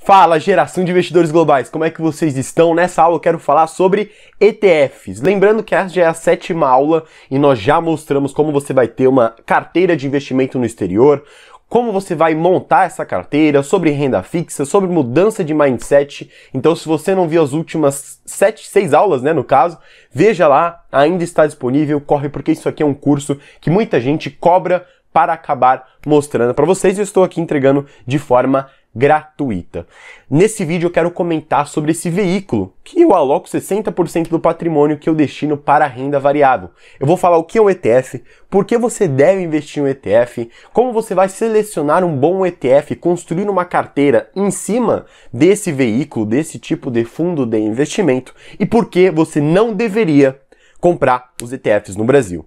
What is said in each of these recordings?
Fala, geração de investidores globais, como é que vocês estão? Nessa aula eu quero falar sobre ETFs. Lembrando que essa já é a 7ª aula e nós já mostramos como você vai ter uma carteira de investimento no exterior, como você vai montar essa carteira, sobre renda fixa, sobre mudança de mindset. Então, se você não viu as últimas 6 aulas, no caso, veja lá, ainda está disponível, corre porque isso aqui é um curso que muita gente cobra para acabar mostrando para vocês e eu estou aqui entregando de forma gratuita. Nesse vídeo eu quero comentar sobre esse veículo que eu aloco 60% do patrimônio que eu destino para a renda variável. Eu vou falar o que é um ETF, por que você deve investir em um ETF, como você vai selecionar um bom ETF, construir uma carteira em cima desse veículo, desse tipo de fundo de investimento e por que você não deveria comprar os ETFs no Brasil.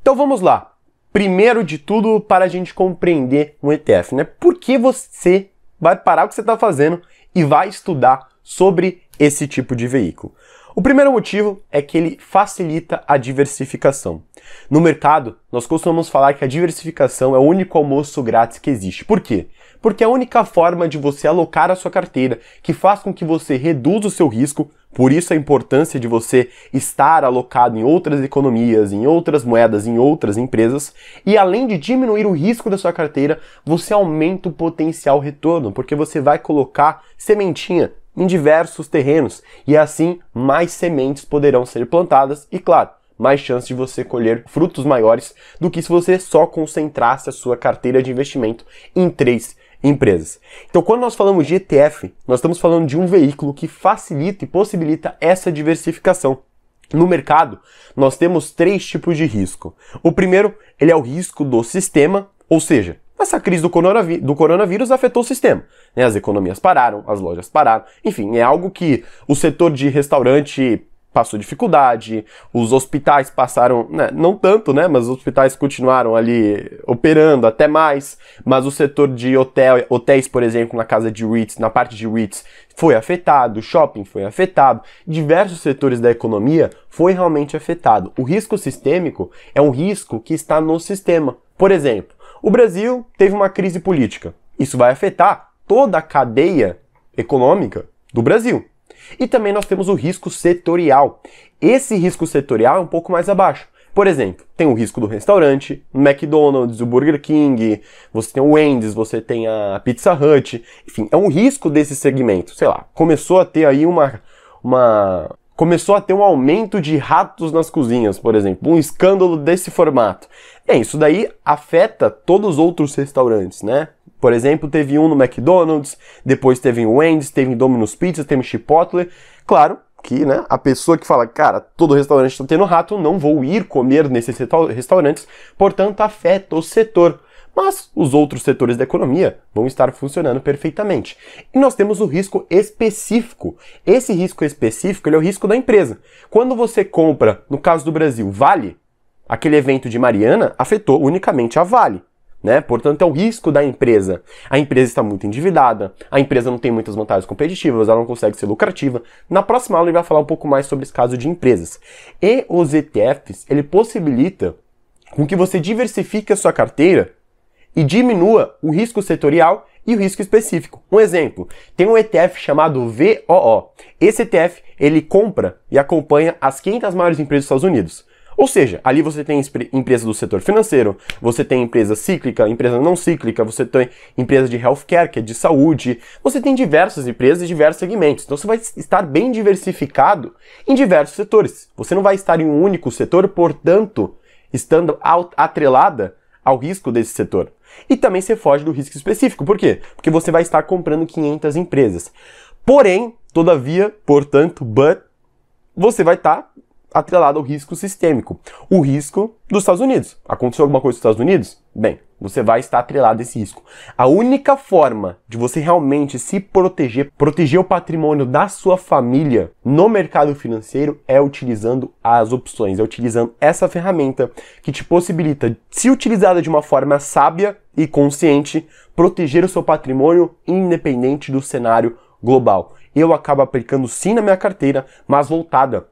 Então vamos lá. Primeiro de tudo, para a gente compreender um ETF, Por que você vai parar o que você está fazendo e vai estudar sobre esse tipo de veículo? O primeiro motivo é que ele facilita a diversificação. No mercado, nós costumamos falar que a diversificação é o único almoço grátis que existe. Por quê? Porque é a única forma de você alocar a sua carteira que faz com que você reduza o seu risco, por isso a importância de você estar alocado em outras economias, em outras moedas, em outras empresas, e além de diminuir o risco da sua carteira, você aumenta o potencial retorno, porque você vai colocar sementinha em diversos terrenos, e assim mais sementes poderão ser plantadas e, claro, mais chance de você colher frutos maiores do que se você só concentrasse a sua carteira de investimento em 3 empresas. Então, quando nós falamos de ETF, nós estamos falando de um veículo que facilita e possibilita essa diversificação. No mercado, nós temos 3 tipos de risco. O primeiro, ele é o risco do sistema, ou seja, essa crise do coronavírus afetou o sistema. As economias pararam, as lojas pararam, enfim, é algo que o setor de restaurante passou dificuldade, os hospitais passaram, não tanto, mas os hospitais continuaram ali operando até mais, mas o setor de hotéis, por exemplo, na casa de REITs, na parte de REITs, foi afetado, shopping foi afetado, diversos setores da economia foi realmente afetado. O risco sistêmico é um risco que está no sistema. Por exemplo, o Brasil teve uma crise política. Isso vai afetar toda a cadeia econômica do Brasil. E também nós temos o risco setorial. Esse risco setorial é um pouco mais abaixo. Por exemplo, tem o risco do restaurante, o McDonald's, o Burger King, você tem o Wendy's, você tem a Pizza Hut. Enfim, é um risco desse segmento. Sei lá, começou a ter aí começou a ter um aumento de ratos nas cozinhas, por exemplo, um escândalo desse formato. Isso daí afeta todos os outros restaurantes, Por exemplo, teve um no McDonald's, depois teve o Wendy's, teve Domino's Pizza, teve Chipotle. Claro que, a pessoa que fala, cara, todo restaurante está tendo rato, não vou ir comer nesses restaurantes, portanto afeta o setor. Mas os outros setores da economia vão estar funcionando perfeitamente. E nós temos o risco específico. Esse risco específico ele é o risco da empresa. Quando você compra, no caso do Brasil, Vale, aquele evento de Mariana afetou unicamente a Vale. Portanto, é o risco da empresa. A empresa está muito endividada, a empresa não tem muitas vantagens competitivas, ela não consegue ser lucrativa. Na próxima aula, ele vai falar um pouco mais sobre esse caso de empresas. E os ETFs, ele possibilita com que você diversifique a sua carteira e diminua o risco setorial e o risco específico. Um exemplo, tem um ETF chamado VOO. Esse ETF, ele compra e acompanha as 500 maiores empresas dos Estados Unidos. Ou seja, ali você tem empresa do setor financeiro, você tem empresa cíclica, empresa não cíclica, você tem empresa de healthcare, que é de saúde, você tem diversas empresas e diversos segmentos. Então você vai estar bem diversificado em diversos setores. Você não vai estar em um único setor, portanto, estando atrelada ao risco desse setor. E também você foge do risco específico. Por quê? Porque você vai estar comprando 500 empresas. Porém, todavia, portanto, você vai estar atrelado ao risco sistêmico, o risco dos Estados Unidos. Aconteceu alguma coisa nos Estados Unidos? Bem, você vai estar atrelado a esse risco. A única forma de você realmente se proteger o patrimônio da sua família no mercado financeiro é utilizando as opções, é utilizando essa ferramenta que te possibilita, se utilizada de uma forma sábia e consciente, proteger o seu patrimônio independente do cenário global. Eu acabo aplicando sim na minha carteira, mas voltada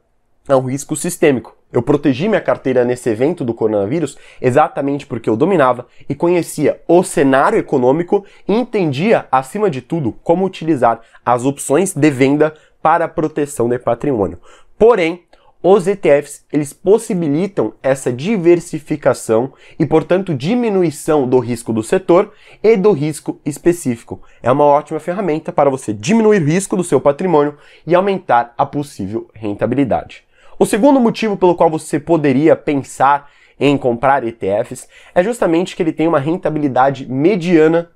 a um risco sistêmico. Eu protegi minha carteira nesse evento do coronavírus exatamente porque eu dominava e conhecia o cenário econômico e entendia, acima de tudo, como utilizar as opções de venda para a proteção de patrimônio. Porém, os ETFs, eles possibilitam essa diversificação e, portanto, diminuição do risco do setor e do risco específico. É uma ótima ferramenta para você diminuir o risco do seu patrimônio e aumentar a possível rentabilidade. O segundo motivo pelo qual você poderia pensar em comprar ETFs é justamente que ele tem uma rentabilidade mediana,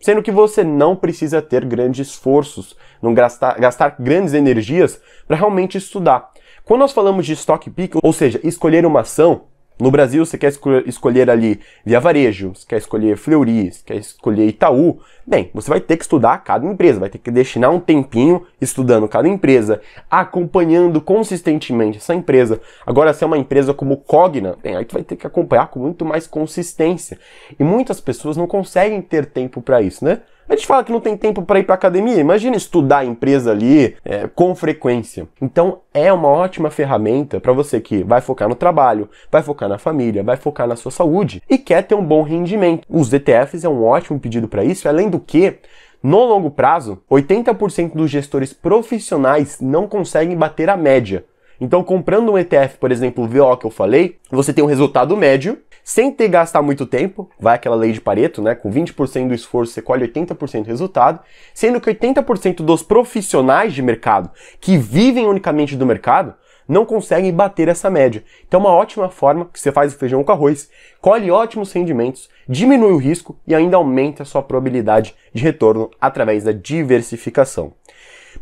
sendo que você não precisa ter grandes esforços, não gastar grandes energias para realmente estudar. Quando nós falamos de stock pick, ou seja, escolher uma ação, no Brasil você quer escolher ali Via Varejo, você quer escolher Fleury, você quer escolher Itaú, bem, você vai ter que estudar cada empresa, vai ter que destinar um tempinho estudando cada empresa, acompanhando consistentemente essa empresa. Agora, se é uma empresa como Cogna, bem, aí tu vai ter que acompanhar com muito mais consistência. E muitas pessoas não conseguem ter tempo para isso, né? A gente fala que não tem tempo para ir para academia, imagina estudar a empresa ali com frequência. Então é uma ótima ferramenta para você que vai focar no trabalho, vai focar na família, vai focar na sua saúde e quer ter um bom rendimento. Os ETFs é um ótimo pedido para isso, além do que, no longo prazo, 80% dos gestores profissionais não conseguem bater a média. Então, comprando um ETF, por exemplo, o VO que eu falei, você tem um resultado médio, sem ter que gastar muito tempo, vai aquela lei de Pareto, né? Com 20% do esforço você colhe 80% do resultado, sendo que 80% dos profissionais de mercado que vivem unicamente do mercado não conseguem bater essa média. Então, uma ótima forma que você faz o feijão com arroz, colhe ótimos rendimentos, diminui o risco e ainda aumenta a sua probabilidade de retorno através da diversificação.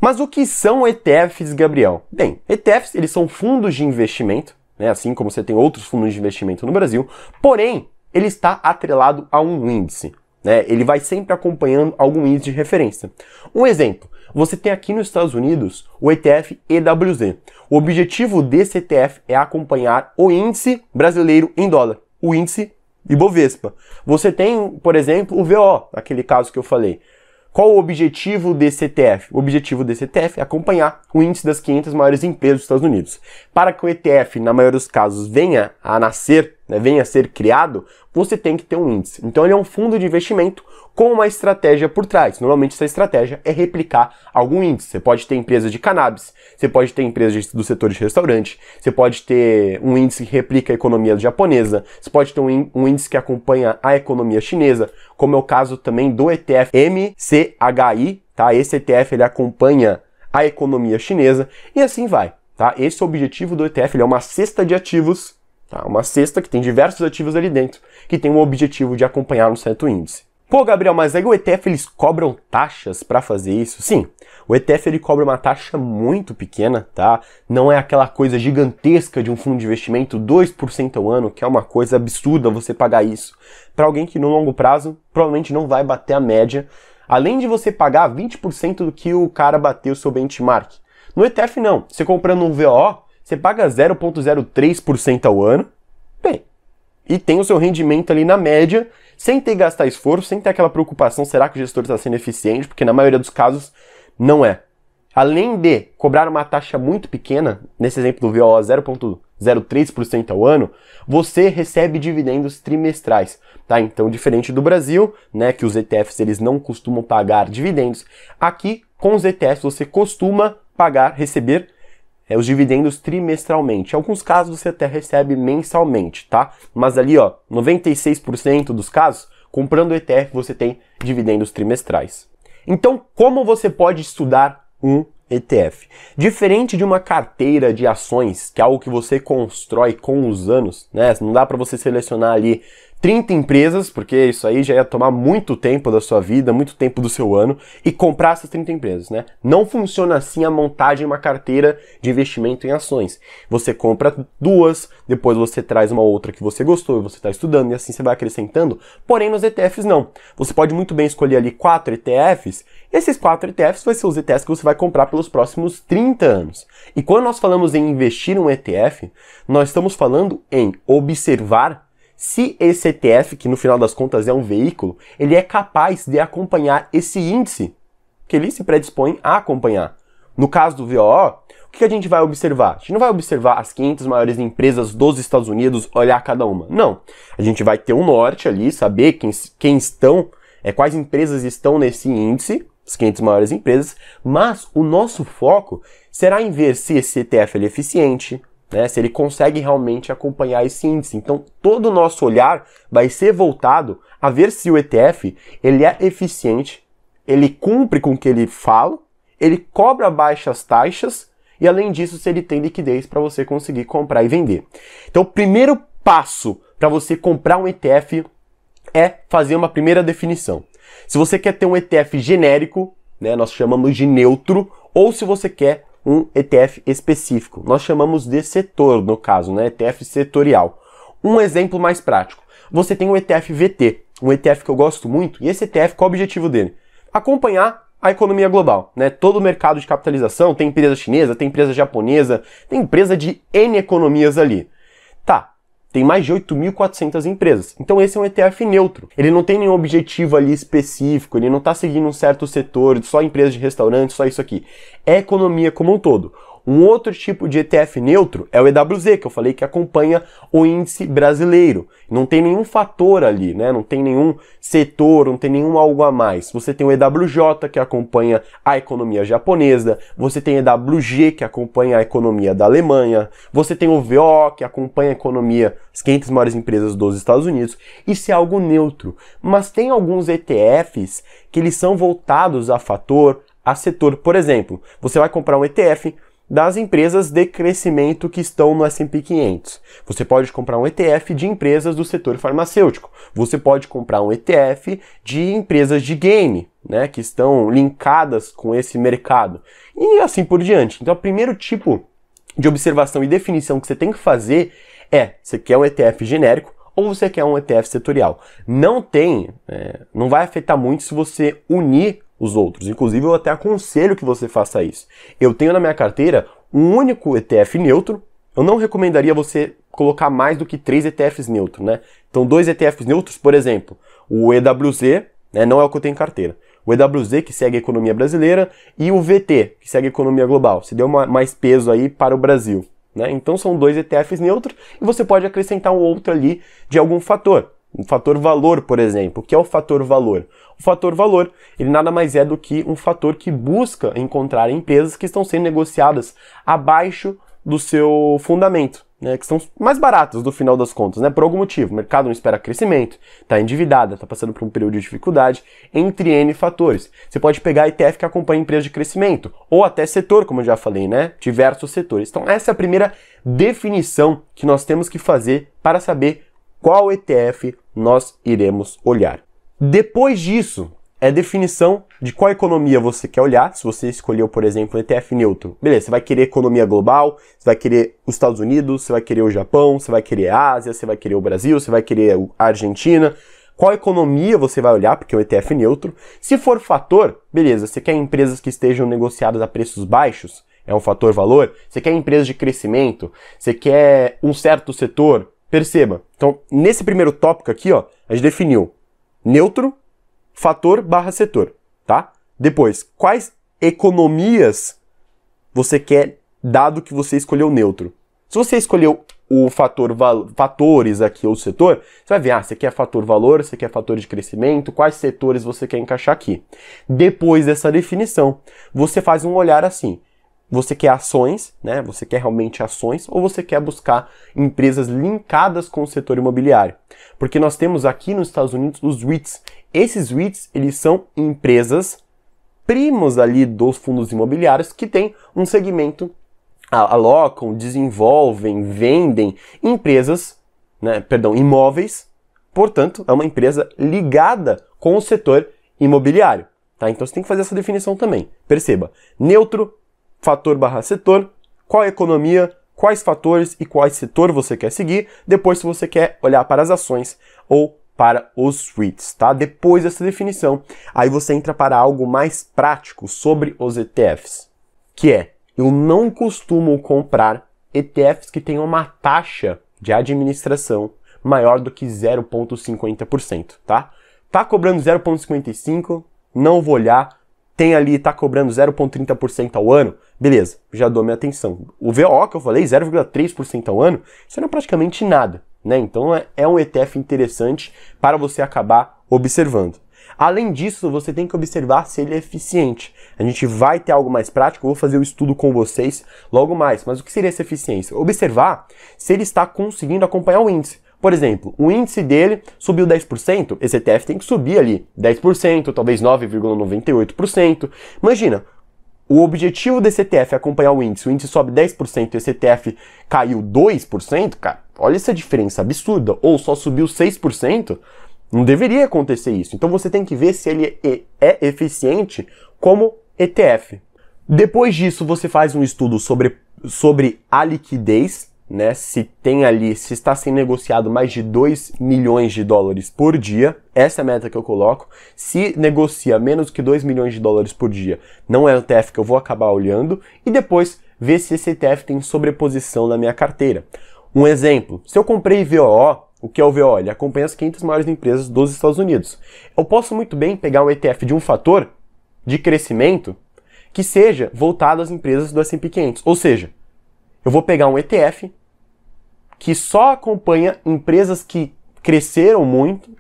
Mas o que são ETFs, Gabriel? Bem, ETFs eles são fundos de investimento, né, assim como você tem outros fundos de investimento no Brasil, porém, ele está atrelado a um índice. Né? Ele vai sempre acompanhando algum índice de referência. Um exemplo, você tem aqui nos Estados Unidos o ETF EWZ. O objetivo desse ETF é acompanhar o índice brasileiro em dólar, o índice Ibovespa. Você tem, por exemplo, o VO, aquele caso que eu falei. Qual o objetivo desse ETF? O objetivo desse ETF é acompanhar o índice das 500 maiores empresas dos Estados Unidos. Para que o ETF, na maioria dos casos, venha a nascer, né, venha a ser criado, você tem que ter um índice. Então ele é um fundo de investimento com uma estratégia por trás. Normalmente essa estratégia é replicar algum índice. Você pode ter empresa de cannabis, você pode ter empresas do setor de restaurante, você pode ter um índice que replica a economia japonesa, você pode ter um índice que acompanha a economia chinesa, como é o caso também do ETF MCHI, tá? Esse ETF ele acompanha a economia chinesa e assim vai, tá? Esse é o objetivo do ETF, ele é uma cesta de ativos, tá? Uma cesta que tem diversos ativos ali dentro, que tem o objetivo de acompanhar um certo índice. Pô, Gabriel, mas aí o ETF eles cobram taxas para fazer isso? Sim, o ETF ele cobra uma taxa muito pequena, tá? Não é aquela coisa gigantesca de um fundo de investimento, 2% ao ano, que é uma coisa absurda você pagar isso. Para alguém que no longo prazo provavelmente não vai bater a média, além de você pagar 20% do que o cara bateu o seu benchmark. No ETF não, você comprando um VO, você paga 0,03% ao ano, bem, e tem o seu rendimento ali na média, sem ter que gastar esforço, sem ter aquela preocupação, será que o gestor está sendo eficiente? Porque na maioria dos casos, não é. Além de cobrar uma taxa muito pequena, nesse exemplo do VO 0,03% ao ano, você recebe dividendos trimestrais, tá? Então, diferente do Brasil, né, que os ETFs eles não costumam pagar dividendos, aqui com os ETFs você costuma receber os dividendos trimestralmente. Em alguns casos você até recebe mensalmente, tá? Mas ali, ó, 96% dos casos, comprando ETF você tem dividendos trimestrais. Então, como você pode estudar um ETF? Diferente de uma carteira de ações, que é algo que você constrói com os anos, né? Não dá para você selecionar ali 30 empresas, porque isso aí já ia tomar muito tempo da sua vida, muito tempo do seu ano, e comprar essas 30 empresas, né? Não funciona assim a montagem de uma carteira de investimento em ações. Você compra duas, depois você traz uma outra que você gostou, você está estudando, e assim você vai acrescentando. Porém, nos ETFs não. Você pode muito bem escolher ali 4 ETFs, e esses 4 ETFs vai ser os ETFs que você vai comprar pelos próximos 30 anos. E quando nós falamos em investir em um ETF, nós estamos falando em observar se esse ETF, que no final das contas é um veículo, ele é capaz de acompanhar esse índice que ele se predispõe a acompanhar. No caso do VOO, o que a gente vai observar? A gente não vai observar as 500 maiores empresas dos Estados Unidos, olhar cada uma. Não. A gente vai ter um norte ali, saber quem estão, quais empresas estão nesse índice, as 500 maiores empresas, mas o nosso foco será em ver se esse ETF ele é eficiente, né, se ele consegue realmente acompanhar esse índice. Então, todo o nosso olhar vai ser voltado a ver se o ETF ele é eficiente, ele cumpre com o que ele fala, ele cobra baixas taxas e, além disso, se ele tem liquidez para você conseguir comprar e vender. Então, o primeiro passo para você comprar um ETF é fazer uma primeira definição. Se você quer ter um ETF genérico, né, nós chamamos de neutro, ou se você quer um ETF específico. Nós chamamos de setor, no caso, né? ETF setorial. Um exemplo mais prático. Você tem o ETF VT, um ETF que eu gosto muito, e esse ETF, qual é o objetivo dele? Acompanhar a economia global, né? Todo o mercado de capitalização, tem empresa chinesa, tem empresa japonesa, tem empresa de N economias ali. Tá, tem mais de 8.400 empresas. Então esse é um ETF neutro. Ele não tem nenhum objetivo ali específico, ele não está seguindo um certo setor, só empresas de restaurante, só isso aqui. É a economia como um todo. Um outro tipo de ETF neutro é o EWZ, que eu falei que acompanha o índice brasileiro. Não tem nenhum fator ali, né? Não tem nenhum setor, não tem nenhum algo a mais. Você tem o EWJ, que acompanha a economia japonesa. Você tem o EWG, que acompanha a economia da Alemanha. Você tem o VO, que acompanha a economia, as 500 maiores empresas dos Estados Unidos. Isso é algo neutro. Mas tem alguns ETFs que eles são voltados a fator, a setor. Por exemplo, você vai comprar um ETF das empresas de crescimento que estão no S&P 500. Você pode comprar um ETF de empresas do setor farmacêutico. Você pode comprar um ETF de empresas de game, né, que estão linkadas com esse mercado. E assim por diante. Então, o primeiro tipo de observação e definição que você tem que fazer é, você quer um ETF genérico ou você quer um ETF setorial. Não vai afetar muito se você unir os outros. Inclusive, eu até aconselho que você faça isso. Eu tenho na minha carteira um único ETF neutro. Eu não recomendaria você colocar mais do que 3 ETFs neutros, né? Então, 2 ETFs neutros, por exemplo, o EWZ, né, não é o que eu tenho em carteira. O EWZ, que segue a economia brasileira, e o VT, que segue a economia global. Se deu mais peso aí para o Brasil, né? Então, são 2 ETFs neutros e você pode acrescentar um outro ali de algum fator. Um fator valor, por exemplo. O que é o fator valor? O fator valor, ele nada mais é do que um fator que busca encontrar empresas que estão sendo negociadas abaixo do seu fundamento, né, que são mais baratas no final das contas, né, por algum motivo. O mercado não espera crescimento, está endividada, está passando por um período de dificuldade, entre N fatores. Você pode pegar ETF que acompanha empresas de crescimento, ou até setor, como eu já falei, né, diversos setores. Então essa é a primeira definição que nós temos que fazer para saber qual ETF nós iremos olhar. Depois disso, é definição de qual economia você quer olhar. Se você escolheu, por exemplo, um ETF neutro, beleza, você vai querer economia global, você vai querer os Estados Unidos, você vai querer o Japão, você vai querer a Ásia, você vai querer o Brasil, você vai querer a Argentina. Qual economia você vai olhar, porque é um ETF neutro. Se for fator, beleza, você quer empresas que estejam negociadas a preços baixos, é um fator valor. Você quer empresas de crescimento, você quer um certo setor. Perceba, então, nesse primeiro tópico aqui, ó, a gente definiu neutro, fator / setor, tá? Depois, quais economias você quer, dado que você escolheu neutro? Se você escolheu o fatores aqui, ou setor, você vai ver, você quer fator valor, você quer fator de crescimento, quais setores você quer encaixar aqui. Depois dessa definição, você faz um olhar assim. Você quer ações, né? Você quer realmente ações, ou você quer buscar empresas linkadas com o setor imobiliário? Porque nós temos aqui nos Estados Unidos os REITs. Esses REITs, eles são empresas primos ali dos fundos imobiliários que têm um segmento, alocam, desenvolvem, vendem empresas, né? Perdão, imóveis portanto, é uma empresa ligada com o setor imobiliário. Tá? Então você tem que fazer essa definição também. Perceba, neutro, fator barra setor, qual é a economia, quais fatores e qual setor você quer seguir, depois se você quer olhar para as ações ou para os REITs, tá? Depois dessa definição, aí você entra para algo mais prático sobre os ETFs, que é, eu não costumo comprar ETFs que tenham uma taxa de administração maior do que 0,50%, tá? Tá cobrando 0,55%, não vou olhar, tem ali, tá cobrando 0,30% ao ano, beleza, já dou minha atenção. O VO que eu falei, 0,3% ao ano, isso não é praticamente nada, né? Então é um ETF interessante para você acabar observando. Além disso, você tem que observar se ele é eficiente. A gente vai ter algo mais prático, eu vou fazer o estudo com vocês logo mais. Mas o que seria essa eficiência? Observar se ele está conseguindo acompanhar o índice. Por exemplo, o índice dele subiu 10%, esse ETF tem que subir ali 10%, talvez 9,98%. Imagina, o objetivo desse ETF é acompanhar o índice sobe 10% e esse ETF caiu 2%, cara, olha essa diferença absurda. Ou só subiu 6%, não deveria acontecer isso. Então você tem que ver se ele é eficiente como ETF. Depois disso, você faz um estudo sobre a liquidez, né? Se tem ali, se está sendo negociado mais de 2 milhões de dólares por dia, essa é a meta que eu coloco. Se negocia menos que 2 milhões de dólares por dia, não é um ETF que eu vou acabar olhando, e depois ver se esse ETF tem sobreposição na minha carteira. Um exemplo, se eu comprei VOO, o que é o VO? Ele acompanha as 500 maiores empresas dos Estados Unidos. Eu posso muito bem pegar um ETF de um fator de crescimento que seja voltado às empresas do S&P 500. Ou seja, eu vou pegar um ETF que só acompanha empresas que cresceram muito,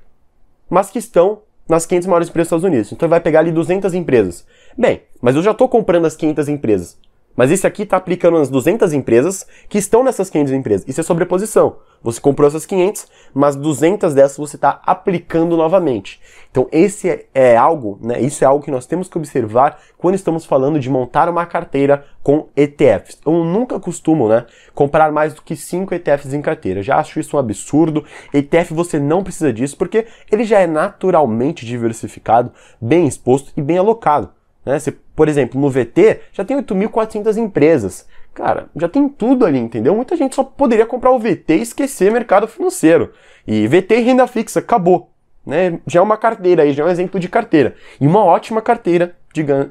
mas que estão nas 500 maiores empresas dos Estados Unidos. Então ele vai pegar ali 200 empresas. Bem, mas eu já estou comprando as 500 empresas. Mas esse aqui está aplicando nas 200 empresas que estão nessas 500 empresas. Isso é sobreposição. Você comprou essas 500, mas 200 dessas você está aplicando novamente. Então isso é algo que nós temos que observar quando estamos falando de montar uma carteira com ETFs. Eu nunca costumo, comprar mais do que 5 ETFs em carteira. Já acho isso um absurdo. ETF você não precisa disso porque ele já é naturalmente diversificado, bem exposto e bem alocado. Você, por exemplo, no VT já tem 8.400 empresas. Cara, já tem tudo ali, entendeu? Muita gente só poderia comprar o VT e esquecer mercado financeiro. E VT e renda fixa, acabou. Já é uma carteira aí, já é um exemplo de carteira. E uma ótima carteira,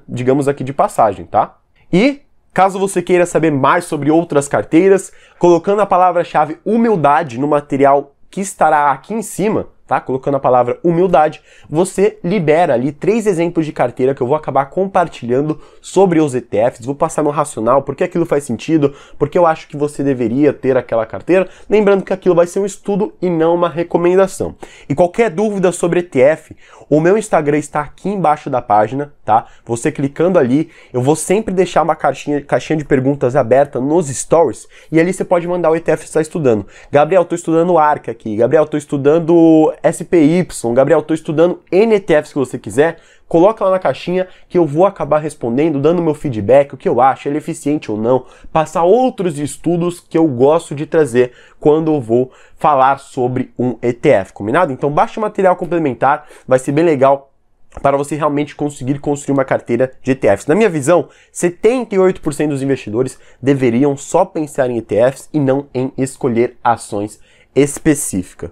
digamos aqui de passagem, tá? E caso você queira saber mais sobre outras carteiras, colocando a palavra-chave humildade no material que estará aqui em cima, tá? Colocando a palavra humildade, você libera ali 3 exemplos de carteira que eu vou acabar compartilhando sobre os ETFs, vou passar no racional, porque aquilo faz sentido, porque eu acho que você deveria ter aquela carteira, lembrando que aquilo vai ser um estudo e não uma recomendação. E qualquer dúvida sobre ETF, o meu Instagram está aqui embaixo da página, tá? Você clicando ali, eu vou sempre deixar uma caixinha de perguntas aberta nos stories, e ali você pode mandar o ETF que você está estudando. Gabriel, estou estudando ARC aqui, Gabriel, estou estudando SPY, Gabriel, estou estudando NTFs que você quiser, coloca lá na caixinha que eu vou acabar respondendo, dando meu feedback, o que eu acho, ele é eficiente ou não, passar outros estudos que eu gosto de trazer quando eu vou falar sobre um ETF, combinado? Então baixe o material complementar, vai ser bem legal para você realmente conseguir construir uma carteira de ETFs. Na minha visão, 78% dos investidores deveriam só pensar em ETFs e não em escolher ações específicas.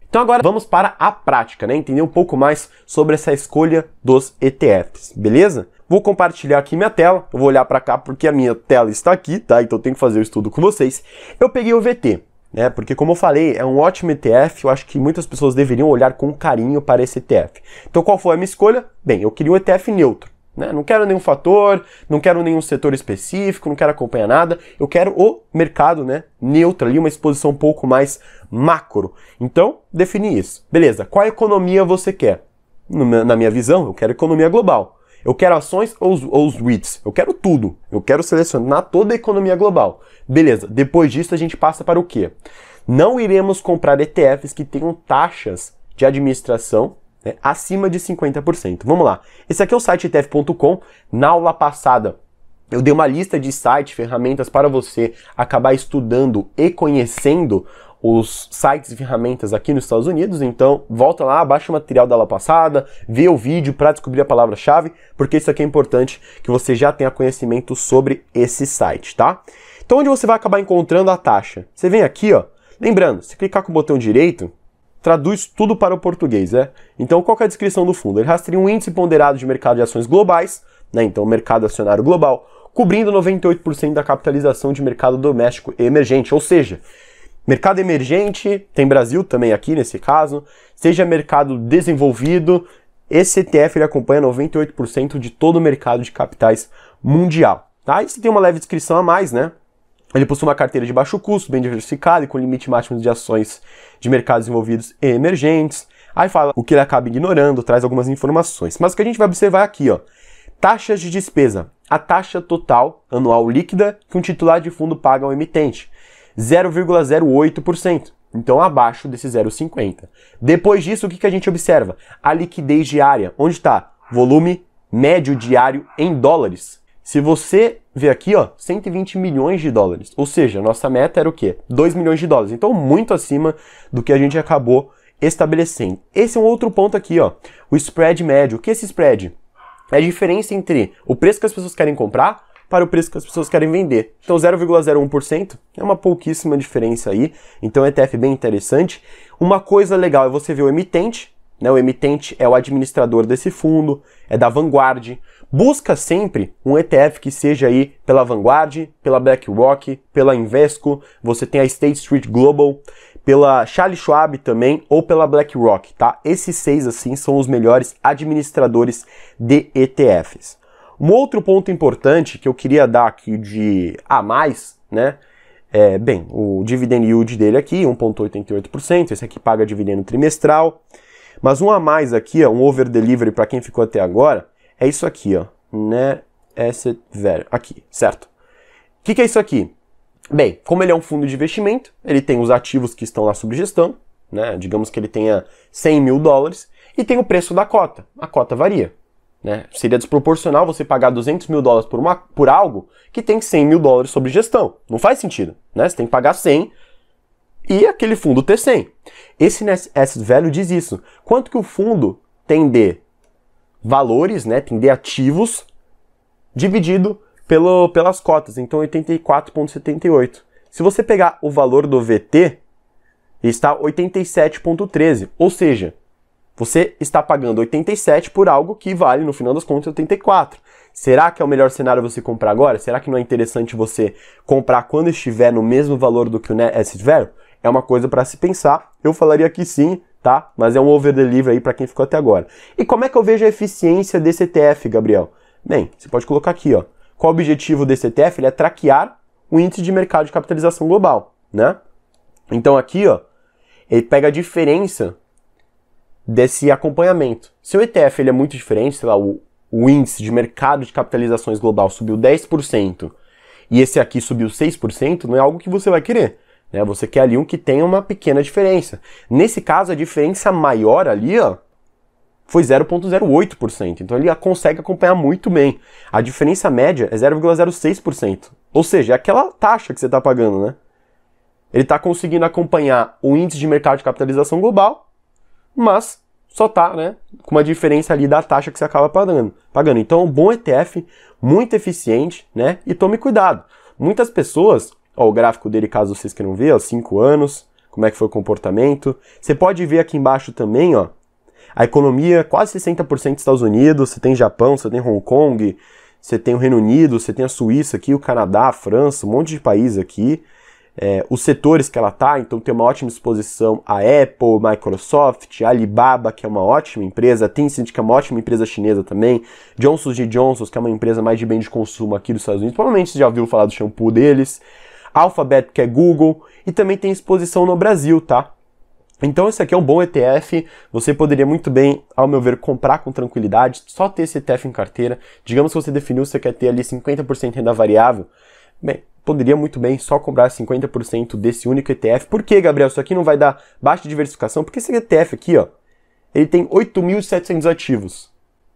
Então agora vamos para a prática, entender um pouco mais sobre essa escolha dos ETFs, beleza? Vou compartilhar aqui minha tela, eu vou olhar para cá porque a minha tela está aqui, tá? Então eu tenho que fazer o estudo com vocês. Eu peguei o VT, porque como eu falei, é um ótimo ETF, eu acho que muitas pessoas deveriam olhar com carinho para esse ETF. Então qual foi a minha escolha? Bem, eu queria um ETF neutro. Não quero nenhum fator, não quero nenhum setor específico, não quero acompanhar nada, eu quero o mercado neutro ali, uma exposição um pouco mais macro. Então, defini isso. Beleza, qual economia você quer? Na minha visão, eu quero economia global. Eu quero ações ou os REITs? Eu quero tudo. Eu quero selecionar toda a economia global. Beleza, depois disso a gente passa para o quê? Não iremos comprar ETFs que tenham taxas de administração acima de 50%. Vamos lá. Esse aqui é o site ETF.com. Na aula passada, eu dei uma lista de sites, ferramentas para você acabar estudando e conhecendo os sites e ferramentas aqui nos Estados Unidos, então volta lá, baixa o material da aula passada, vê o vídeo para descobrir a palavra-chave, porque isso aqui é importante que você já tenha conhecimento sobre esse site, tá? Então onde você vai acabar encontrando a taxa? Você vem aqui, ó, lembrando, se clicar com o botão direito, traduz tudo para o português, né? Então qual que é a descrição do fundo? Ele rastreia um índice ponderado de mercado de ações globais, né? Então o mercado acionário global, cobrindo 98% da capitalização de mercado doméstico e emergente, ou seja, mercado emergente, tem Brasil também aqui nesse caso, seja mercado desenvolvido, esse ETF ele acompanha 98% de todo o mercado de capitais mundial. Tá? E se tem uma leve descrição a mais, né? Ele possui uma carteira de baixo custo, bem diversificada e com limite máximo de ações de mercados desenvolvidos e emergentes. Aí fala o que ele acaba ignorando, traz algumas informações. Mas o que a gente vai observar aqui, ó, taxas de despesa. A taxa total anual líquida que um titular de fundo paga ao emitente. 0,08%, então abaixo desse 0,50%. Depois disso, o que a gente observa? A liquidez diária, onde está? Volume médio diário em dólares. Se você ver aqui, ó, 120 milhões de dólares, ou seja, a nossa meta era o quê? 2 milhões de dólares, então muito acima do que a gente acabou estabelecendo.Esse é um outro ponto aqui, ó, o spread médio. O que é esse spread? É a diferença entre o preço que as pessoas querem comprar para o preço que as pessoas querem vender. Então 0,01% é uma pouquíssima diferença aí, então é um ETF bem interessante. Uma coisa legal é você ver o emitente, né? O emitente é o administrador desse fundo, é da Vanguard. Busca sempre um ETF que seja aí pela Vanguard, pela BlackRock, pela Invesco, você tem a State Street Global, pela Charles Schwab também, ou pela BlackRock, tá? Esses 6, assim, são os melhores administradores de ETFs. Um outro ponto importante que eu queria dar aqui de a mais, né? Bem, o dividend yield dele aqui, 1,88%, esse aqui paga dividendo trimestral. Mas um a mais aqui, ó, um over delivery para quem ficou até agora, é isso aqui, ó, né? Asset Value, aqui, certo? O que é isso aqui? Bem, como ele é um fundo de investimento, ele tem os ativos que estão lá sob gestão, né? Digamos que ele tenha 100 mil dólares, e tem o preço da cota. A cota varia. Né? Seria desproporcional você pagar 200 mil dólares por algo que tem 100 mil dólares sobre gestão. Não faz sentido. Né? Você tem que pagar 100 e aquele fundo ter 100. Esse Net Asset Value diz isso. Quanto que o fundo tem de valores, né? Tem de ativos, dividido pelas cotas. Então 84,78. Se você pegar o valor do VT, está 87,13. Ou seja, você está pagando 87 por algo que vale, no final das contas, 84. Será que é o melhor cenário você comprar agora? Será que não é interessante você comprar quando estiver no mesmo valor do que o Net Asset Value? É uma coisa para se pensar. Eu falaria que sim, tá? Mas é um over delivery aí para quem ficou até agora. E como é que eu vejo a eficiência desse ETF, Gabriel? Bem, você pode colocar aqui, ó. Qual o objetivo desse ETF? Ele é traquear o índice de mercado de capitalização global, né? Então aqui, ó, ele pega a diferença desse acompanhamento. Se o ETF ele é muito diferente, sei lá, o índice de mercado de capitalizações global subiu 10% e esse aqui subiu 6%, não é algo que você vai querer. Né? Você quer ali um que tenha uma pequena diferença. Nesse caso, a diferença maior ali, ó, foi 0,08%. Então ele consegue acompanhar muito bem. A diferença média é 0,06%. Ou seja, é aquela taxa que você está pagando, né? Ele está conseguindo acompanhar o índice de mercado de capitalização global, mas só tá, né, com uma diferença ali da taxa que você acaba pagando. Então, um bom ETF, muito eficiente, né, e tome cuidado. Muitas pessoas, ó, o gráfico dele, caso vocês queiram ver, ó, 5 anos, como é que foi o comportamento. Você pode ver aqui embaixo também, ó, a economia, quase 60% dos Estados Unidos, você tem Japão, você tem Hong Kong, você tem o Reino Unido, você tem a Suíça aqui, o Canadá, a França, um monte de país aqui. Os setores que ela tá, então tem uma ótima exposição a Apple, Microsoft, Alibaba, que é uma ótima empresa, Tencent, que é uma ótima empresa chinesa também, Johnson & Johnson, que é uma empresa mais de bem de consumo aqui dos Estados Unidos, provavelmente você já ouviu falar do shampoo deles, Alphabet, que é Google, e também tem exposição no Brasil, tá? Então esse aqui é um bom ETF, você poderia muito bem, ao meu ver, comprar com tranquilidade, só ter esse ETF em carteira. Digamos que você definiu que você quer ter ali 50% renda variável, bem, poderia muito bem só comprar 50% desse único ETF. Por que, Gabriel? Isso aqui não vai dar baixa diversificação? Porque esse ETF aqui, ó, ele tem 8.700 ativos.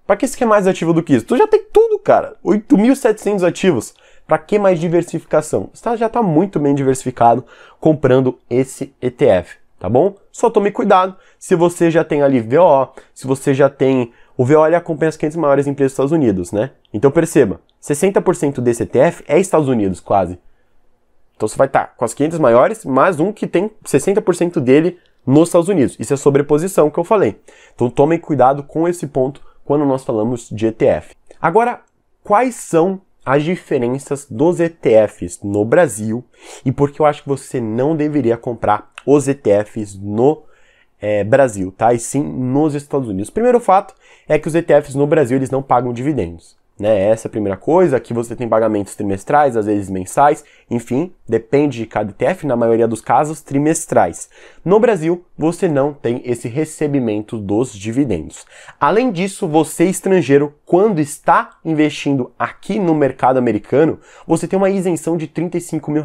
Pra que você quer mais ativo do que isso? Tu já tem tudo, cara. 8.700 ativos. Para que mais diversificação? Você já está muito bem diversificado comprando esse ETF, tá bom? Só tome cuidado se você já tem ali VO, se você já tem... O VO ele acompanha as 500 maiores empresas dos Estados Unidos, né? Então perceba, 60% desse ETF é Estados Unidos, quase. Então você vai estar com as 500 maiores, mais um que tem 60% dele nos Estados Unidos. Isso é sobreposição que eu falei. Então tomem cuidado com esse ponto quando nós falamos de ETF. Agora, quais são as diferenças dos ETFs no Brasil e por que eu acho que você não deveria comprar os ETFs no Brasil, tá? E sim nos Estados Unidos. O primeiro fato é que os ETFs no Brasil eles não pagam dividendos, né? Essa é a primeira coisa. Aqui você tem pagamentos trimestrais, às vezes mensais, enfim, depende de cada ETF, na maioria dos casos trimestrais. No Brasil, você não tem esse recebimento dos dividendos. Além disso, você estrangeiro, quando está investindo aqui no mercado americano, você tem uma isenção de R$35 mil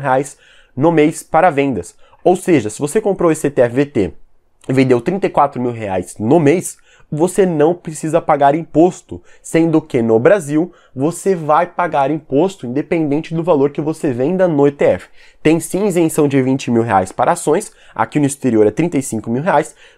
no mês para vendas. Ou seja, se você comprou esse ETF VT e vendeu R$34 mil no mês, você não precisa pagar imposto, sendo que no Brasil você vai pagar imposto independente do valor que você venda no ETF. Tem sim isenção de R$20 mil para ações, aqui no exterior é R$35 mil,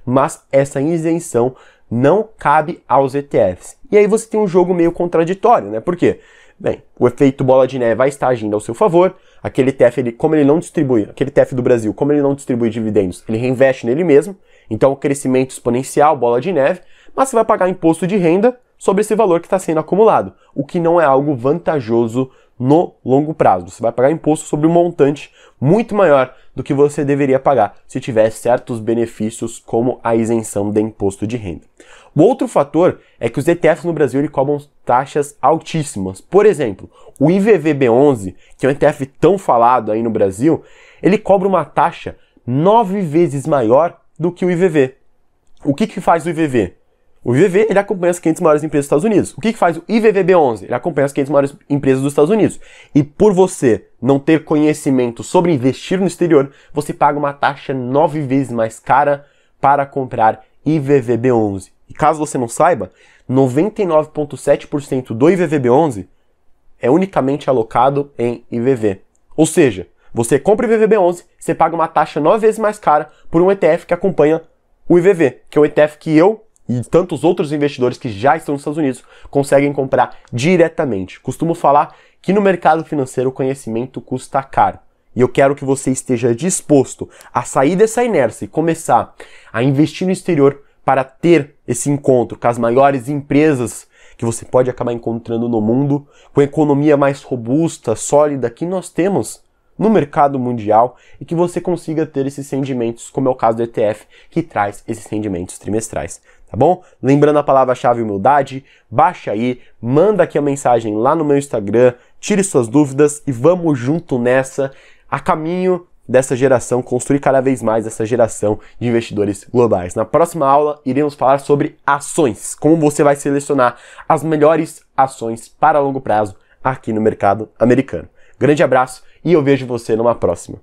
mas essa isenção não cabe aos ETFs. E aí você tem um jogo meio contraditório, né? Por quê? Bem, o efeito bola de neve vai estar agindo ao seu favor, aquele ETF, como ele não distribui, aquele ETF do Brasil, como ele não distribui dividendos, ele reinveste nele mesmo, então o crescimento exponencial, bola de neve, mas você vai pagar imposto de renda sobre esse valor que está sendo acumulado, o que não é algo vantajoso no longo prazo. Você vai pagar imposto sobre um montante muito maior do que você deveria pagar se tivesse certos benefícios como a isenção de imposto de renda. O outro fator é que os ETFs no Brasil ele cobram taxas altíssimas. Por exemplo, o IVVB11, que é um ETF tão falado aí no Brasil, ele cobra uma taxa 9 vezes maior do que o IVV. O que faz o IVV? O IVV ele acompanha as 500 maiores empresas dos Estados Unidos. O que faz o IVVB11? Ele acompanha as 500 maiores empresas dos Estados Unidos. E por você não ter conhecimento sobre investir no exterior, você paga uma taxa 9 vezes mais cara para comprar IVVB11. E caso você não saiba, 99,7% do IVVB11 é unicamente alocado em IVV. Ou seja, você compra o IVVB11, você paga uma taxa 9 vezes mais cara por um ETF que acompanha o IVV, que é um ETF que eu e tantos outros investidores que já estão nos Estados Unidos conseguem comprar diretamente. Costumo falar que no mercado financeiro o conhecimento custa caro. E eu quero que você esteja disposto a sair dessa inércia e começar a investir no exterior para ter esse encontro com as maiores empresas que você pode acabar encontrando no mundo, com a economia mais robusta, sólida que nós temos no mercado mundial e que você consiga ter esses rendimentos, como é o caso do ETF, que traz esses rendimentos trimestrais. Tá bom? Lembrando a palavra-chave humildade, baixa aí, manda aqui a mensagem lá no meu Instagram, tire suas dúvidas e vamos junto nessa, a caminho dessa geração, construir cada vez mais essa geração de investidores globais. Na próxima aula, iremos falar sobre ações, como você vai selecionar as melhores ações para longo prazo aqui no mercado americano. Grande abraço e eu vejo você numa próxima.